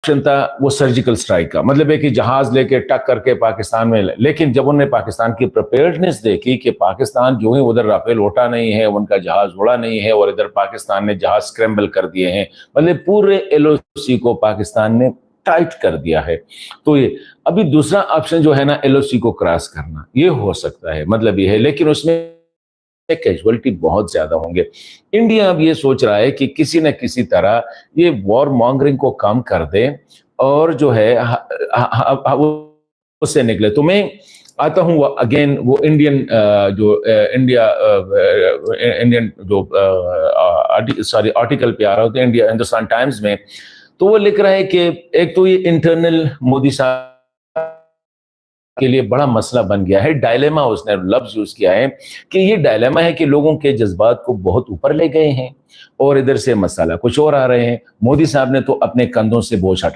Option تھا وہ surgical strike کا، مطلب ہے کہ جہاز لے کے ٹک کر کے پاکستان میں، لیکن جب انہوں نے پاکستان کی پریپیئرڈنس دیکھی کہ پاکستان جو ہی ادھر رافیل اٹھا نہیں ہے، ان کا جہاز اڑا نہیں ہے، اور ادھر پاکستان نے جہاز سکریمبل کر دیے ہیں، مطلب پورے ایل او سی کو پاکستان نے ٹائٹ کر دیا ہے، تو یہ ابھی دوسرا آپشن جو ہے نا ایل او سی کو کراس کرنا، یہ ہو سکتا ہے، مطلب یہ ہے، لیکن اس میں کیجوالٹی بہت زیادہ ہوں گے۔ انڈیا اب یہ سوچ رہا ہے کہ کسی نہ کسی طرح یہ وار مانگرنگ کو کم کر دے اور جو ہے اس سے نکلے۔ تو میں آتا ہوں اگین وہ انڈین جو انڈین جو آرٹیکل پہ آ رہا ہوتا ہے انڈیا ہندوستان ٹائمز میں، تو وہ لکھ رہا ہے کہ ایک تو یہ انٹرنل مودی صاحب کے لیے بڑا مسئلہ بن گیا ہے، ڈائلیما، اس نے لفظ یوز کیا ہے کہ یہ ڈائلیما ہے کہ لوگوں کے جذبات کو بہت اوپر لے گئے ہیں اور ادھر سے مسئلہ کچھ اور آ رہے ہیں۔ مودی صاحب نے تو اپنے کندھوں سے بوجھ ہٹا